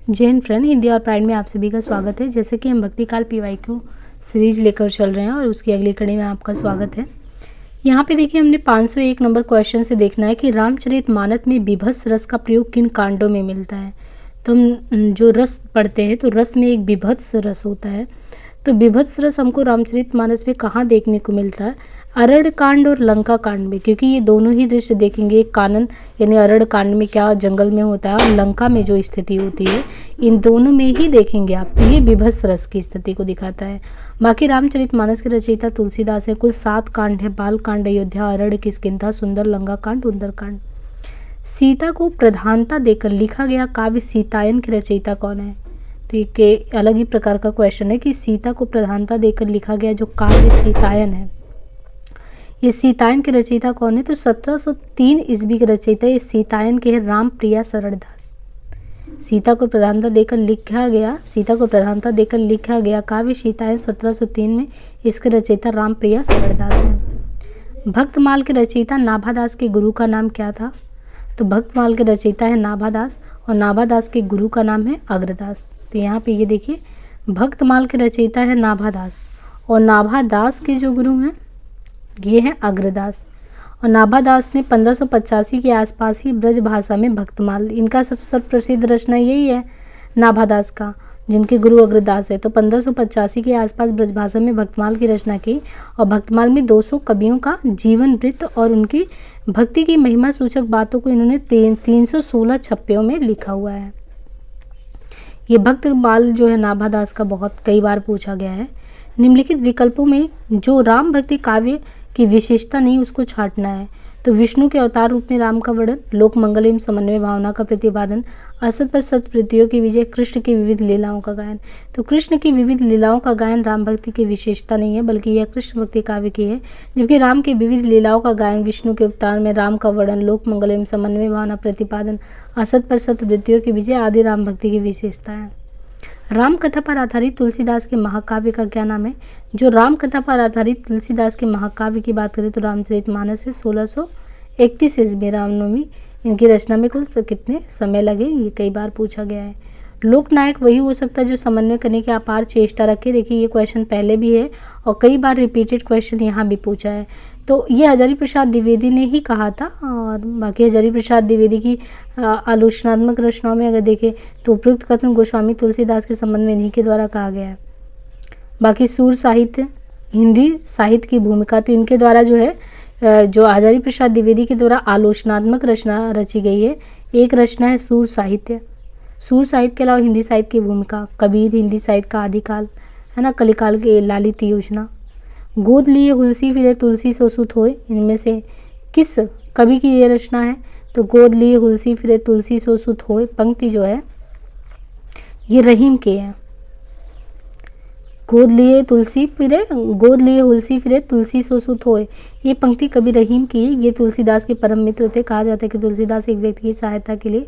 जय हिंद फ्रेंड, हिंदी और प्राइड में आप सभी का स्वागत है। जैसे कि हम भक्तिकाल PYQ सीरीज लेकर चल रहे हैं और उसकी अगली कड़ी में आपका स्वागत है। यहाँ पे देखिए हमने 501 नंबर क्वेश्चन से देखना है कि रामचरितमानस में बीभत्स रस का प्रयोग किन कांडों में मिलता है। तो हम जो रस पढ़ते हैं तो रस में एक बीभत्स रस होता है। तो बीभत्स रस हमको रामचरितमानस में कहाँ देखने को मिलता है? अरण्य कांड और लंका कांड में, क्योंकि ये दोनों ही दृश्य देखेंगे। कानन यानी अरण्य कांड में क्या जंगल में होता है और लंका में जो स्थिति होती है, इन दोनों में ही देखेंगे आप। तो ये बीभत्स रस की स्थिति को दिखाता है। बाकी रामचरितमानस के रचयिता तुलसीदास है। कुल 7 कांड है: बाल कांड, अयोध्या, अरण्य, किष्किंधा, सुंदर, लंका कांड, उंदर कांड। सीता को प्रधानता देकर लिखा गया काव्य सीतायन के रचयिता कौन है? तो ये अलग ही प्रकार का क्वेश्चन है कि सीता को प्रधानता देकर लिखा गया जो काव्य सीतायन है, ये सीतायन के रचयिता कौन है? तो 1703 ईस्वी के रचयिता ये सीतायन के हैं रामप्रिया शरणदास। सीता को प्रधानता देकर लिखा गया काव्य सीतायन 1703 में, इसके रचयिता रामप्रिया शरणदास हैं। भक्तमाल के रचयिता नाभादास के गुरु का नाम क्या था? तो भक्तमाल के रचयिता है नाभादास और नाभादास के गुरु का नाम है अग्रदास। तो यहाँ पे ये देखिए, भक्तमाल के रचयिता है नाभादास और नाभादास के जो गुरु हैं ये हैं अग्रदास। और नाभादास ने 1585 के आसपास ही ब्रज भाषा में भक्तमाल, इनका सबसे प्रसिद्ध रचना यही है नाभादास का, जिनके गुरु अग्रदास है। तो 1585 के आसपास ब्रज भाषा में भक्तमाल की रचना की और भक्तमाल में 200 कवियों का जीवन वृत्त और उनकी भक्ति की महिमा सूचक बातों को इन्होंने 316 छप्पियों में लिखा हुआ है। ये भक्तमाल जो है नाभादास का बहुत कई बार पूछा गया है। निम्नलिखित विकल्पों में जो राम भक्ति काव्य की विशेषता नहीं उसको छांटना है। तो विष्णु के अवतार रूप में राम का वर्णन, लोक मंगल एवं समन्वय भावना का प्रतिपादन, असत पर सत वृत्तियों की विजय, कृष्ण की विविध लीलाओं का गायन। तो कृष्ण की विविध लीलाओं का गायन राम भक्ति की विशेषता नहीं है, बल्कि यह कृष्ण भक्ति काव्य की है। जबकि राम की विविध लीलाओं का गायन, विष्णु के अवतार में राम का वर्णन, लोक मंगल एवं समन्वय भावना प्रतिपादन, असत पर सत वृत्तियों की विजय आदि राम भक्ति की विशेषता है। राम कथा पर आधारित तुलसीदास के महाकाव्य का क्या नाम है? जो राम कथा पर आधारित तुलसीदास के महाकाव्य की बात करें तो रामचरितमानस है। 1631 ईस्वी रामनवमी इनकी रचना में कुल कितने समय लगे, ये कई बार पूछा गया है। लोकनायक वही हो सकता है जो समन्वय करने की अपार चेष्टा रखे। देखिए ये क्वेश्चन पहले भी है और कई बार रिपीटेड क्वेश्चन यहाँ भी पूछा है। तो ये हजारी प्रसाद द्विवेदी ने ही कहा था। और बाकी हजारी प्रसाद द्विवेदी की आलोचनात्मक रचनाओं में अगर देखें तो उपयुक्त कथन गोस्वामी तुलसीदास के संबंध में इन्हीं के द्वारा कहा गया है। बाकी सूर साहित्य, हिंदी साहित्य की भूमिका, तो इनके द्वारा जो है जो हजारी प्रसाद द्विवेदी के द्वारा आलोचनात्मक रचना रची गई है। एक रचना है सूर साहित्य। सूर साहित्य के अलावा हिंदी साहित्य की भूमिका, कबीर, हिंदी साहित्य का आदिकाल है ना, कलिकाल के लालित योजना, गोद लिए हुलसी फिरे तुलसी सो सुत होए, इनमें से किस कवि की ये रचना है? तो गोद लिए हुलसी फिरे तुलसी सो सुत होए पंक्ति जो है ये रहीम के है। गोद लिए हुलसी फिरे तुलसी सो सुत होए, ये पंक्ति कवि रहीम की है। ये तुलसीदास के परम मित्र थे। कहा जाता है कि तुलसीदास एक व्यक्ति की सहायता के लिए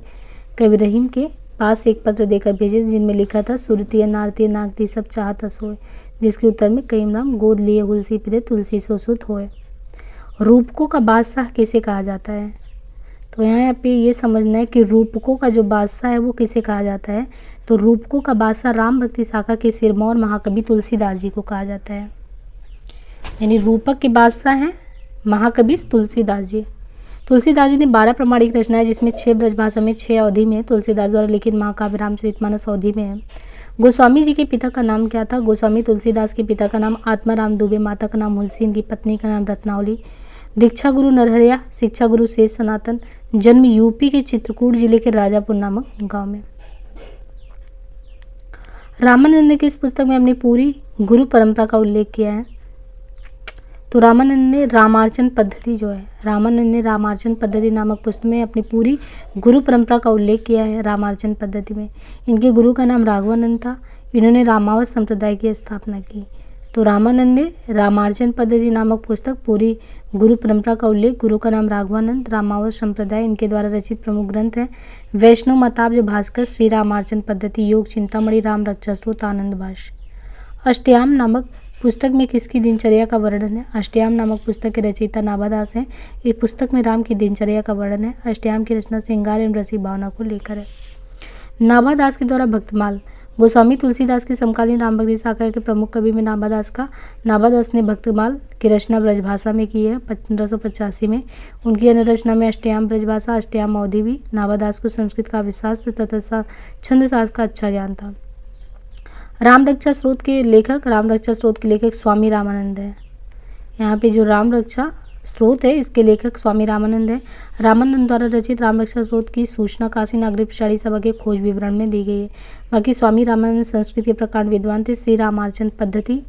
कवि रहीम के पास एक पत्र देकर भेजे जिनमें लिखा था सुरती नारती नागती सब चाहत सोए, जिसके उत्तर में कई नाम गोद लिए हुलसी फिरे तुलसी सो सुत होए। रूपकों का बादशाह किसे कहा जाता है? तो यहाँ पे ये समझना है कि रूपकों का जो बादशाह है वो किसे कहा जाता है? तो रूपकों का बादशाह राम भक्ति शाखा के सिरमौर महाकवि तुलसीदास जी को कहा जाता है। यानी रूपक के बादशाह हैं महाकवि तुलसीदास जी। तुलसीदास जी ने 12 प्रमाणिक रचनाएं जिसमें 6 ब्रजभाषा में, 6 अवधि में तुलसीदास द्वारा लिखित महाकाव्य रामचरितमानस अवधि में है। गोस्वामी जी के पिता का नाम क्या था? गोस्वामी तुलसीदास के पिता का नाम आत्माराम दुबे, माता का नाम हुलसी, इनकी पत्नी का नाम रत्नावली। दीक्षा गुरु नरहरिया, शिक्षा गुरु शेष सनातन। जन्म यूपी के चित्रकूट जिले के राजापुर नामक गांव में। रामानंद ने किस पुस्तक में अपनी पूरी गुरु परंपरा का उल्लेख किया है? तो रामानंद ने रामार्चन पद्धति नामक पुस्तक में अपनी पूरी गुरु परंपरा का उल्लेख किया है। रामार्चन पद्धति में इनके गुरु का नाम राघवानंद था। इन्होंने रामावत संप्रदाय की स्थापना की। तो रामानंद ने रामार्चन पद्धति नामक पुस्तक पूरी गुरु परंपरा का उल्लेख, गुरु का नाम राघवानंद, रामावत संप्रदाय इनके द्वारा रचित प्रमुख ग्रंथ है वैष्णव मताब्ज भास्कर, श्री रामार्चन पद्धति, योग चिंतामणि, राम रक्षा स्रोत, आनंद भाष्य। अष्टयाम नामक पुस्तक में किसकी दिनचर्या का वर्णन है? अष्टयाम नामक पुस्तक के रचयिता नाभादास हैं। इस पुस्तक में राम की दिनचर्या का वर्णन है। अष्टयाम की रचना श्रृंगार एवं रसिक भावना को लेकर है। नाभादास के द्वारा भक्तमाल। गोस्वामी तुलसीदास के समकालीन राम भक्ति शाखा के प्रमुख कवि में नाभादास ने भक्तमाल की रचना ब्रजभाषा में की है 1585 में। उनकी अन्य रचना में अष्टयाम ब्रजभाषा, अष्टयाम अवधी भी। नाभादास को संस्कृत का विशास्त्र तथा छंद शास्त्र का अच्छा ज्ञान था। राम रक्षा स्रोत के लेखक स्वामी रामानंद है। यहाँ पे जो राम रक्षा स्रोत है इसके लेखक स्वामी रामानंद है। रामानंद द्वारा रचित राम रक्षा स्रोत की सूचना काशी नागरिक पिछाड़ी सभा के खोज विवरण में दी गई है। बाकी स्वामी रामानंद संस्कृत के प्रकांड विद्वान थे। श्री रामार्चन पद्धति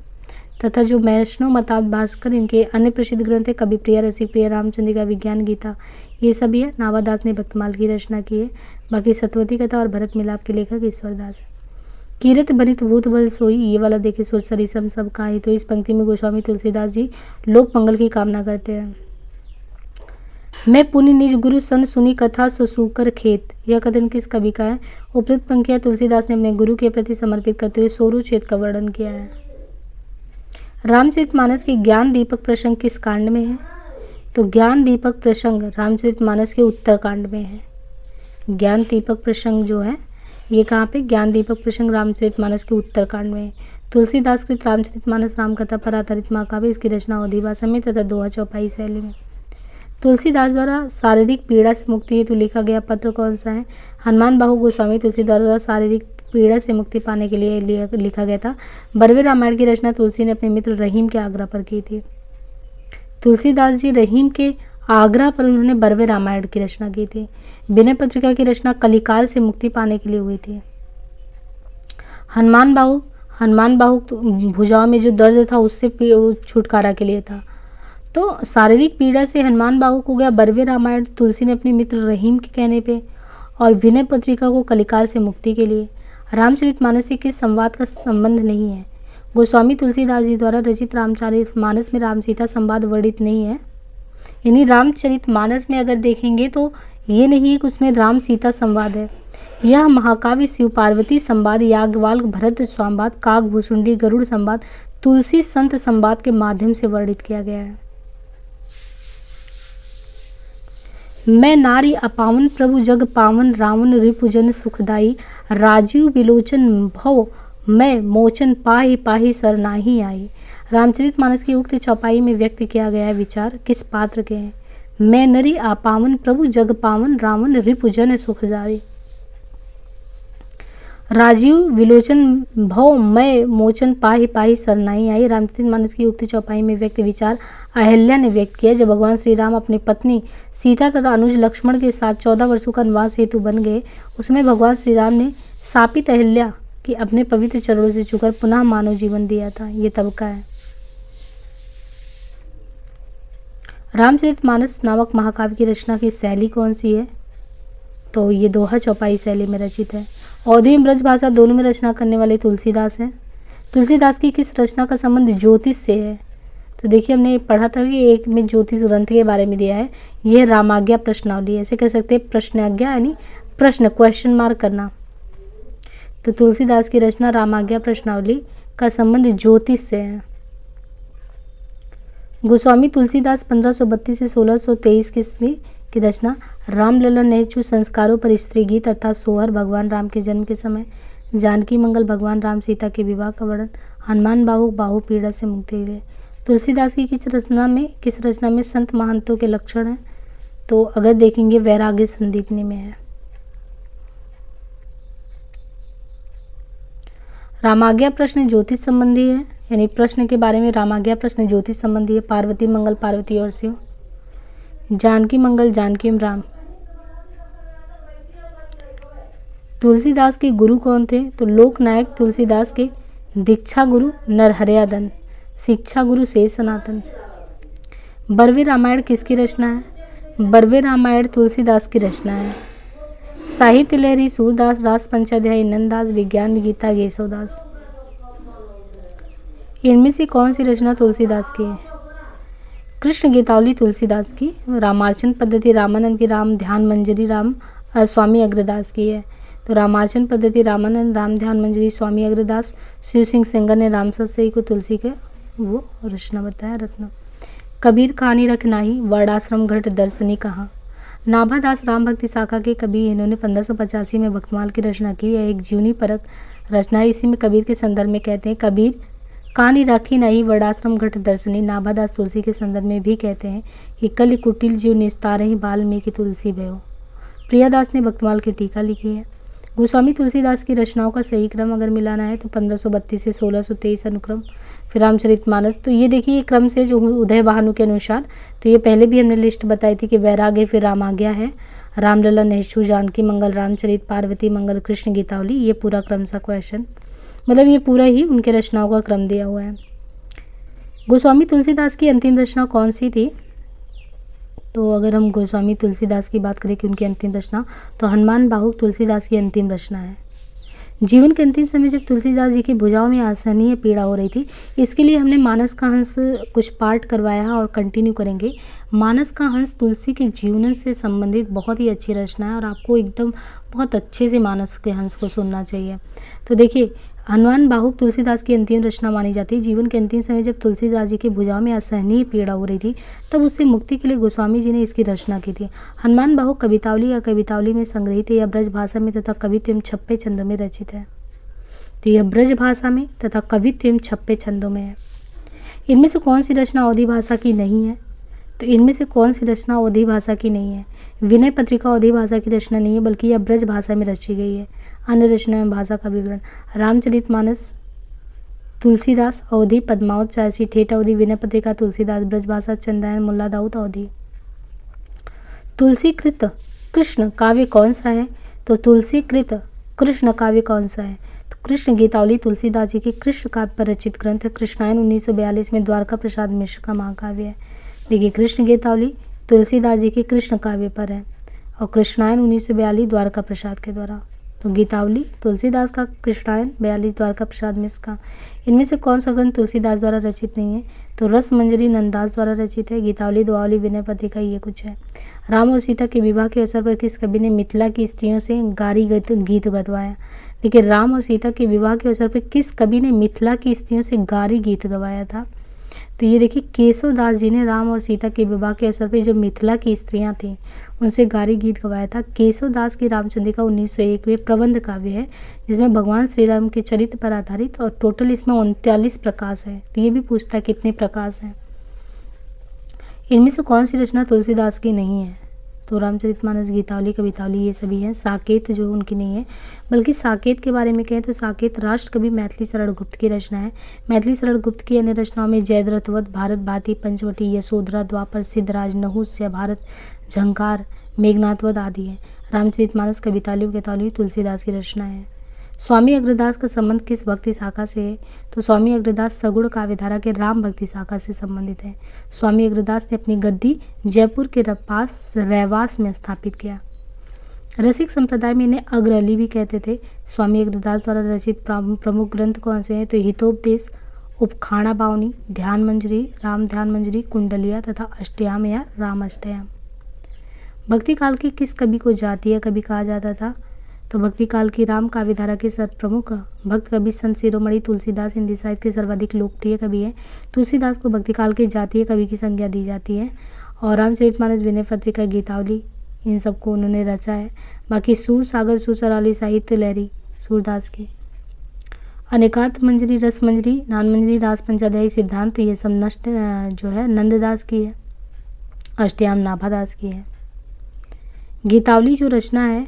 तथा जो वैष्णव मताब भास्कर, इनके अन्य प्रसिद्ध ग्रंथ है कवि प्रिया, रसिक प्रिया, रामचंद्रिका, विज्ञान गीता, ये सभी है। नाभादास ने भक्तमाल की रचना की है। बाकी सतवती कथा और भरत मिलाप के लेखक ईश्वरदास है। कीरत बनित भूत बल सोई, ये वाला देखिए, सोच सरिसम सब काही। तो इस पंक्ति में गोस्वामी तुलसीदास जी लोक मंगल की कामना करते हैं। मैं पुनि निज गुरु सन सुनी कथा सुसूकर खेत, यह कथन किस कवि का है? उपयुक्त पंक्तियां तुलसीदास ने अपने गुरु के प्रति समर्पित करते हुए सोरुचेत का वर्णन किया है। रामचरितमानस के ज्ञान दीपक प्रसंग किस कांड में है? तो ज्ञान दीपक प्रसंग रामचरितमानस के उत्तर कांड में है। ज्ञान दीपक प्रसंग जो है ये कहाँ पे? ज्ञान दीपक प्रसंग रामचरितमानस के उत्तर कांड में। तुलसीदास कृत रामचरितमानस रामकथा पर आधारित महाकाव्य, इसकी रचना अवधी भाषा में तथा दोहा चौपाई शैली में। तुलसीदास द्वारा शारीरिक पीड़ा से मुक्ति हेतु लिखा गया पत्र कौन सा है? हनुमान बाहु गोस्वामी तुलसीदास द्वारा शारीरिक पीड़ा से मुक्ति पाने के लिए लिखा गया था। बरवे रामायण की रचना तुलसी ने अपने मित्र रहीम के आग्रह पर की थी। तुलसीदास जी रहीम के आग्रह पर उन्होंने बरवे रामायण की रचना की थी। विनय पत्रिका की रचना कलिकाल से मुक्ति पाने के लिए हुई थी। हनुमान बाहु भुजाओं में जो दर्द था उससे छुटकारा के लिए था। तो शारीरिक पीड़ा से हनुमान बाहु को गया बरवे रामायण तुलसी ने अपने मित्र रहीम के कहने पे, और विनय पत्रिका को कलिकाल से मुक्ति के लिए। रामचरितमानस से किस संवाद का संबंध नहीं है? गोस्वामी तुलसीदास जी द्वारा रचित रामचरितमानस में राम सीता संवाद वर्णित नहीं है। यानी रामचरितमानस में अगर देखेंगे तो ये नहीं है कि उसमें राम सीता संवाद है। यह महाकाव्य शिव पार्वती संवाद, याज्ञवल्क्य भरत संवाद, काक भुसुंडी गरुड़ संवाद, तुलसी संत संवाद के माध्यम से वर्णित किया गया है। मैं नारी अपावन प्रभु जग पावन, रावण रिपुजन सुखदाई, राजीव विलोचन भव मैं मोचन पाहि पाहि सरनाही आई। रामचरितमानस की उक्त चौपाई में व्यक्त किया गया विचार किस पात्र के हैं? मैं नरी आपावन प्रभु जग पावन, रावण रिपुजन सुखदाई, राजीव विलोचन भव मैं मोचन पाहि पाहि सरनाई आई। रामचरितमानस की उक्त चौपाई में व्यक्त विचार अहिल्या ने व्यक्त किया। जब भगवान श्री राम अपनी पत्नी सीता तथा अनुज लक्ष्मण के साथ 14 वर्षों का वनवास हेतु बन गए, उसमें भगवान श्री राम ने शापित अहिल्या की अपने पवित्र चरणों से छूकर पुनः मानव जीवन दिया था। ये तब का है। रामचरितमानस नामक महाकाव्य की रचना की शैली कौन सी है? तो ये दोहा चौपाई शैली में रचित है। अवधी एवं ब्रजभाषा दोनों में रचना करने वाले तुलसीदास हैं। तुलसीदास की किस रचना का संबंध ज्योतिष से है? तो देखिए हमने पढ़ा था कि एक में ज्योतिष ग्रंथ के बारे में दिया है। यह रामाज्ञा प्रश्नावली, ऐसे कह सकते हैं प्रश्नाज्ञा, यानी प्रश्न क्वेश्चन मार्क करना। तो तुलसीदास की रचना रामाज्ञा प्रश्नावली का संबंध ज्योतिष से है। गोस्वामी तुलसीदास 1532 से 1623 ईस्वी की रचना रामलला नेचु संस्कारों पर स्त्री गीत अर्थात सोहर, भगवान राम के जन्म के समय, जानकी मंगल, भगवान राम सीता के विवाह का वर्णन, हनुमान बाहु पीड़ा से मुक्ति के लिए। तुलसीदास की किस रचना में संत महंतों के लक्षण हैं? तो अगर देखेंगे वैराग्य संदीपनी में है। रामाज्ञा प्रश्न ज्योतिष संबंधी है, यानी प्रश्न के बारे में रामाज्ञा प्रश्न ज्योतिष संबंधी है। पार्वती मंगल पार्वती और शिव, जानकी मंगल जानकी एवं राम। तुलसीदास के गुरु कौन थे? तो लोकनायक तुलसीदास के दीक्षा गुरु नरहरयादन, शिक्षा गुरु शेष सनातन। बरवे रामायण किसकी रचना है? बरवे रामायण तुलसीदास की रचना है। साहित्य लहरी सूरदास, रास पंचाध्यायी नंददास, विज्ञान गीता केशवदास। इनमें से कौन सी रचना तुलसीदास की है? कृष्ण गीतावली तुलसीदास की। रामार्चन पद्धति रामानंद की, राम ध्यान मंजरी स्वामी अग्रदास की है। तो रामार्चन पद्धति रामानंद, राम ध्यान मंजरी स्वामी अग्रदास। शिव सिंह सेंगर ने राम सतसई को तुलसी के वो रचना बताया रत्न। कबीर कहानी रखनाही, वर्णाश्रम घट दर्शनी कहाँ। नाभादास राम भक्ति शाखा के कवि, इन्होंने 1585 में भक्तमाल की रचना की। यह एक जीवनी परक रचना है। इसी में कबीर के संदर्भ में कहते हैं, कबीर कानी राखी नहीं वर्णाश्रम घट दर्शनी। नाभादास तुलसी के संदर्भ में भी कहते हैं कि कलि कुटिल जीव निस्तारहि वाल्मीकि तुलसी भयो। प्रियादास ने भक्तमाल की टीका लिखी है। गोस्वामी तुलसीदास की रचनाओं का सही क्रम अगर मिलाना है तो 1532 से 1623 अनुक्रम, फिर रामचरितमानस। तो ये देखिए ये क्रम से जो उदय भानु के अनुसार, तो ये पहले भी हमने लिस्ट बताई थी कि वैराग्य, फिर राम आ गया है, रामलला, नैषु, जानकी मंगल, रामचरित, पार्वती मंगल, कृष्ण गीतावली, ये पूरा क्रम सा क्वेश्चन, मतलब ये पूरा ही उनके रचनाओं का क्रम दिया हुआ है। गोस्वामी तुलसीदास की अंतिम रचना कौन सी थी? तो अगर हम गोस्वामी तुलसीदास की बात करें कि उनकी अंतिम रचना, तो हनुमान बाहुक तुलसीदास की अंतिम रचना है। जीवन के अंतिम समय जब तुलसीदास जी की भुजाओं में असहनीय पीड़ा हो रही थी, इसके लिए हमने मानस का हंस कुछ पार्ट करवाया और कंटिन्यू करेंगे। मानस का हंस तुलसी के जीवन से संबंधित बहुत ही अच्छी रचना है और आपको एकदम बहुत अच्छे से मानस के हंस को सुनना चाहिए। तो देखिए, हनुमान बाहुक तुलसीदास की अंतिम रचना मानी जाती है। जीवन के अंतिम समय जब तुलसीदास जी की भुजाओं में असहनीय पीड़ा हो रही थी, तब उससे मुक्ति के लिए गोस्वामी जी ने इसकी रचना की थी। हनुमान बाहुक कवितावली या कवितावली में संग्रहित है। यह ब्रज भाषा में तथा कवित्व एवं छप्पे छंदों में रचित है। तो यह ब्रज भाषा में तथा कवित्व एवं छप्पे छंदों में है। इनमें से कौन सी रचना अवधी भाषा की नहीं है? तो इनमें से कौन सी रचना अवधी भाषा की नहीं है? विनय पत्रिका अवधी भाषा की रचना नहीं है, बल्कि यह ब्रज भाषा में रची गई है। अन्य रचना में भाषा का विवरण, रामचरितमानस तुलसीदास अवधी, पद्मावत चायसी ठेठ अवधी, विनय पत्रिका तुलसीदास, ब्रज भाषा चंदायन मुल्ला दाऊद अवधी। तुलसीकृत कृष्ण काव्य कौन सा है? तो तुलसीकृत कृष्ण काव्य कौन सा है? तो कृष्ण गीतावली तुलसीदास जी के कृष्ण काव्य पर रचित ग्रंथ है। कृष्णायन 1942 में द्वारका प्रसाद मिश्र का महाकाव्य है। देखिए, कृष्ण गीतावली तुलसीदास जी के कृष्ण काव्य पर है और कृष्णायन 1942 द्वारका प्रसाद के द्वारा। तो गीतावली तुलसीदास का, कृष्णायन 42 द्वारका प्रसाद मिश्र का। इनमें से कौन सा ग्रंथ तुलसीदास द्वारा रचित नहीं है? तो रस मंजरी नंददास द्वारा रचित है। गीतावली, दुआवली, विनय पत्रिका, ये कुछ है। राम और सीता के विवाह के अवसर पर किस कवि ने मिथिला की स्त्रियों से गारी गीत गवाया? देखिए, राम और सीता के विवाह के अवसर पर किस कवि ने मिथिला की स्त्रियों से गारी गीत गवाया था? तो ये देखिए, केशव दास जी ने राम और सीता के विवाह के अवसर पर जो मिथिला की स्त्रियां थीं उनसे गारी गीत गवाया था। केशव दास की रामचंद्रिका 1901 में प्रबंध काव्य है, जिसमें भगवान श्री राम के चरित्र पर आधारित, और टोटल इसमें 39 प्रकाश है। तो ये भी पूछता है कितने प्रकाश हैं। इनमें से कौन सी रचना तुलसीदास की नहीं है? तो रामचरितमानस, गीतावली, कवितावली, ये सभी हैं। साकेत जो उनकी नहीं है, बल्कि साकेत के बारे में कहें तो साकेत राष्ट्रकवि मैथिली शरण गुप्त की रचना है। मैथिली शरण गुप्त की अन्य रचनाओं में जयद्रथवध, भारत भाती, पंचवटी, यशोधरा, द्वापर, सिद्धराज, नहुस या भारत, झंकार, मेघनाथवध आदि है। रामचरितमानस, कवितावली, गीतावली तुलसीदास की रचना है। स्वामी अग्रदास का संबंध किस भक्ति शाखा से है? तो स्वामी अग्रदास सगुण काव्यधारा के राम भक्ति शाखा से संबंधित है। स्वामी अग्रदास ने अपनी गद्दी जयपुर के पास रैवास में स्थापित किया। रसिक संप्रदाय में इन्हें अग्र अली भी कहते थे। स्वामी अग्रदास द्वारा रचित प्रमुख ग्रंथ कौन से हैं? तो हितोपदेश, उपखाणा बावनी, ध्यान मंजरी, राम ध्यान मंजरी, कुंडलिया तथा अष्टयाम या राम अष्टयाम। भक्ति काल के किस कवि को जातीय कवि कहा जाता था? तो भक्ति काल की राम काव्यधारा के सर्वप्रमुख भक्त कवि संत शिरोमणि तुलसीदास हिंदी साहित्य के सर्वाधिक लोकप्रिय कवि है। तुलसीदास को भक्ति काल के जातीय कवि की संज्ञा दी जाती है। और रामचरितमानस, विनय पत्रिका, गीतावली, इन सबको उन्होंने रचा है। बाकी सूर सागर, सुसरावली, साहित्य लहरी सूरदास की। अनेकार्थ मंजरी, रस मंजरी, नान मंजरी, रास पंचाध्यायी, सिद्धांत, ये सब नष्ट जो है नंददास की है। अष्टयाम नाभादास की है। गीतावली जो रचना है,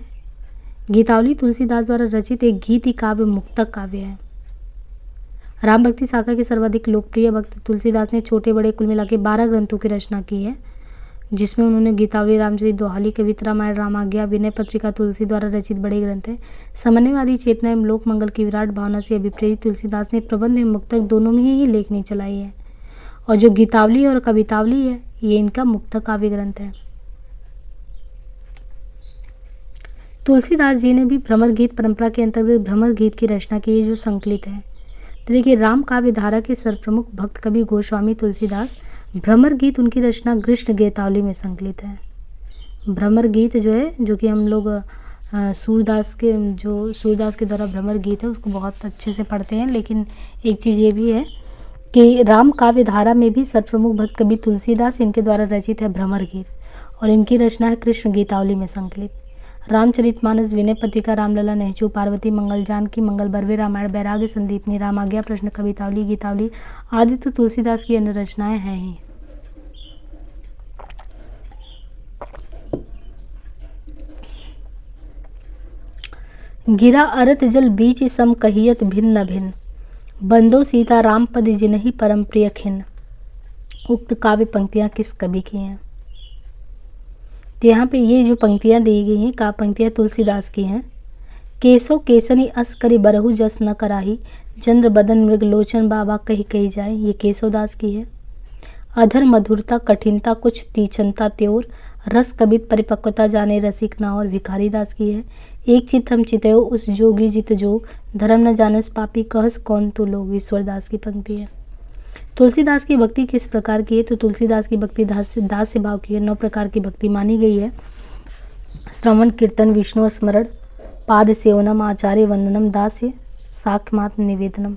गीतावली तुलसीदास द्वारा रचित एक गीति काव्य मुक्तक काव्य है। राम भक्ति शाखा के सर्वाधिक लोकप्रिय भक्त तुलसीदास ने छोटे बड़े कुल मिला के 12 ग्रंथों की रचना की है, जिसमें उन्होंने गीतावली, रामचरित, दोहाली, कविता, रामायण, रामाज्ञा, विनय पत्रिका तुलसी द्वारा रचित बड़े ग्रंथ है। सामान्यवादी चेतना एवं लोक मंगल की विराट भावना से अभिप्रेरित तुलसीदास ने प्रबंध एवं मुक्तक दोनों में ही लेखनी चलाई है। और जो गीतावली और कवितावली है, ये इनका मुक्तक काव्य ग्रंथ है। तुलसीदास जी ने भी भ्रमर गीत परंपरा के अंतर्गत भ्रमर गीत की रचना की है, जो संकलित है। तो देखिए, राम काव्य धारा के सर्वप्रमुख भक्त कवि गोस्वामी तुलसीदास, भ्रमर गीत उनकी रचना कृष्ण गीतावली में संकलित है। भ्रमर गीत जो है, जो कि हम लोग सूरदास के द्वारा भ्रमर गीत है उसको बहुत अच्छे से पढ़ते हैं। लेकिन एक चीज़ ये भी है कि राम काव्य धारा में भी सर्वप्रमुख भक्त कवि तुलसीदास, इनके द्वारा रचित है भ्रमर गीत। और इनकी रचना है कृष्ण गीतावली में संकलित। रामचरितमानस, विनय पत्रिका, रामलला, नहचू, पार्वती मंगल, जानकी मंगल, बरवे रामायण, बैराग्य संदीपनी, राम आज्ञा प्रश्न, कवितावली, गीतावली आदि तो तुलसीदास की अन्य रचनाएं हैं ही। गिरा अरत जल बीच सम कहियत भिन्न भिन्न, बंदो सीता राम पद जिनहि परम प्रिय खिन्न। उक्त काव्य पंक्तियां किस कवि की हैं? तो यहाँ पे ये जो पंक्तियां दी गई हैं काव्य पंक्तियां तुलसीदास की हैं। केसो केसनी अस करि बरहु जस न कराही, चंद्र बदन मृग लोचन बाबा कही कही जाए, ये केशवदास की है। अधर मधुरता कठिनता कुछ तीक्ष्णता त्योर, रस कबित परिपक्वता जाने रसिक ना, और भिखारी दास की है। एक चित हम चितयो उस जोगी जित जोग, धर्म न जानस पापी कहस कौन तू लोग, ईश्वरदास की पंक्ति है। तुलसीदास की भक्ति किस प्रकार की है? तो तुलसीदास की भक्ति दास्य भाव की है। 9 प्रकार की भक्ति मानी गई है। श्रवण कीर्तन, विष्णु स्मरण, पाद सेवनम, आचार्य वंदनम, दास्य साक्ष्यमात्र निवेदनम।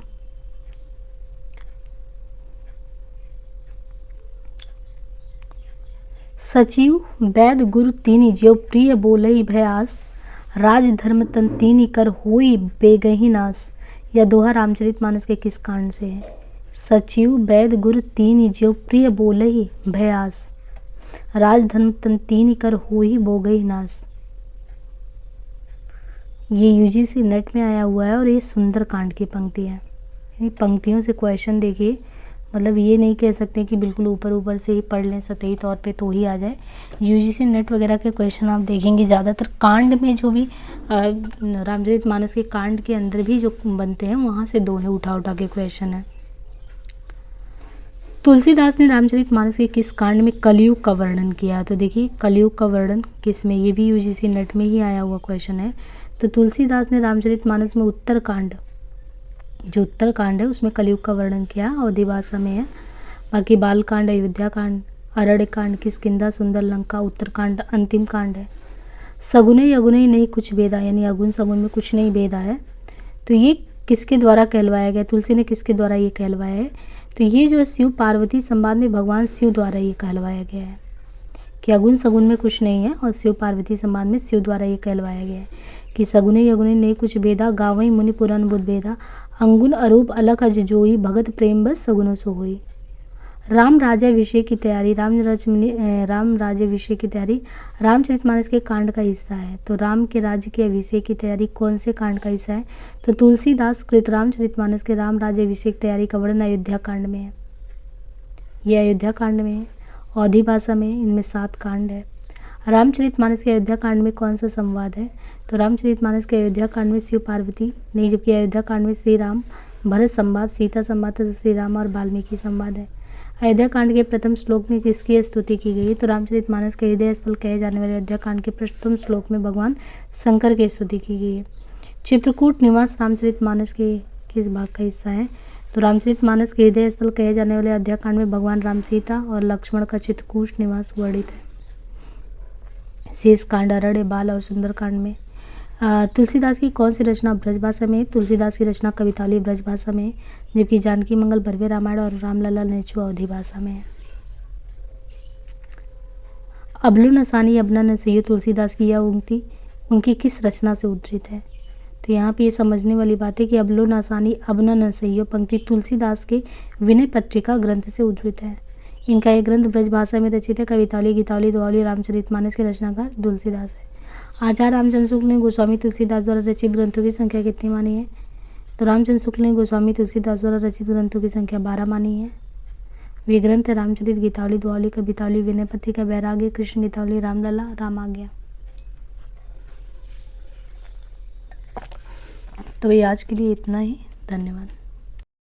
सचिव वैद गुरु तीनी ज्यो प्रिय बोलई भयास, राज धर्म तन तीनी कर होई बेगही नास। यह दोहा रामचरितमानस के किस कांड से है? सचिव वैद गुरु तीनी ज्यो प्रिय बोलई भयास, राज धर्म तन तीनी कर होई बेगही नास। ये यूजीसी नेट में आया हुआ है और ये सुंदर कांड की पंक्ति है। इन पंक्तियों से क्वेश्चन देखिए, मतलब ये नहीं कह सकते कि बिल्कुल ऊपर ऊपर से ही पढ़ लें सतही तौर पे तो ही आ जाए। यूजीसी नेट वगैरह के क्वेश्चन आप देखेंगे ज़्यादातर कांड में जो भी रामचरितमानस के कांड के अंदर भी जो बनते हैं वहाँ से दोहे उठा उठा के क्वेश्चन है। तुलसीदास ने रामचरितमानस के किस कांड में कलयुग का वर्णन किया? तो देखिए कलयुग का वर्णन किस में, ये भी यूजीसी नेट में ही आया हुआ क्वेश्चन है। तो तुलसीदास ने रामचरितमानस में उत्तरकांड, जो उत्तरकांड है उसमें कलयुग का वर्णन किया, अवधि भाषा में है। बाकी बालकांड, अयोध्या कांड, अरण्यकांड, किष्किंधा, सुंदर लंका, उत्तरकांड अंतिम कांड है। सगुने अगुने नहीं कुछ भेदा, यानी अगुन सगुन में कुछ नहीं भेदा है। तो ये किसके द्वारा कहलवाया गया? तुलसी ने किसके द्वारा ये कहलवाया है? तो ये जो शिव पार्वती संवाद में भगवान शिव द्वारा ये कहलवाया गया है कि अगुन सगुन में कुछ नहीं है, और शिव पार्वती संवाद में शिव द्वारा ये कहलवाया गया है कि सगुने अगुने नहीं कुछ भेदा, गावई मुनि पुराण बुध भेदा, अंगुन अरूप अलग अज जोई, भगत प्रेम बस सगुनो सो होई। राम राज्याभिषेक की तैयारी, राम राज्याभिषेक की तैयारी रामचरितमानस के कांड का हिस्सा है। तो राम के राज्य के अभिषेक की तैयारी कौन से कांड का हिस्सा है? तो तुलसीदास कृत रामचरितमानस के राम राज्याभिषेक तैयारी का वर्णन अयोध्या कांड में है। ये अयोध्या कांड में है, अवधी भाषा में इनमें 7 कांड है। रामचरितमानस के अयोध्या कांड में कौन सा संवाद है? तो रामचरितमानस के अयोध्या कांड में शिव पार्वती नहीं, जबकि अयोध्या कांड में श्री राम भरत संवाद, सीता संवाद तथा श्री राम और वाल्मीकि संवाद है। अयोध्या कांड के प्रथम श्लोक में किसकी स्तुति की गई? तो रामचरितमानस के हृदय स्थल कहे जाने वाले अयोध्या कांड के प्रथम श्लोक में भगवान शंकर की स्तुति की गई है। चित्रकूट निवास रामचरितमानस के किस भाग का हिस्सा है? तो रामचरितमानस के हृदय स्थल कहे जाने वाले अयोध्या कांड में भगवान राम, सीता और लक्ष्मण का चित्रकूट निवास वर्णित है। शेष कांड, अरण्य, बाल और सुंदर कांड में। तुलसीदास की कौन सी रचना ब्रजभाषा में? तुलसीदास की रचना कवितावली ब्रजभाषा में, जबकि जानकी मंगल भरवे रामायण और रामलला नेचु अवधी भाषा में है। अबलो नसानी अबना न सहियो, तुलसीदास की यह उक्ति उनकी किस रचना से उद्धृत है? तो यहाँ पे ये समझने वाली बात है कि अबलो नसानी अबना न सहियो पंक्ति तुलसीदास के विनय पत्रिका ग्रंथ से उद्धृत है। इनका यह ग्रंथ ब्रजभाषा में रचित है। कवितावली, गीतावली, दोहावली रामचरितमानस के रचनाकार तुलसीदास है। आचार्य रामचंद्र शुक्ल ने गोस्वामी तुलसीदास द्वारा रचित ग्रंथों की संख्या कितनी मानी है? तो रामचंद्र शुक्ल ने गोस्वामी तुलसीदास द्वारा रचित ग्रंथों की संख्या 12 मानी है। वे ग्रंथ है रामचरित, गीतावली, दोहावली, कवितावली, विनय पत्रिका, बैराग्य, कृष्ण गीतावली, रामलला, राम आज्ञा। तो ये आज के लिए इतना ही। धन्यवाद।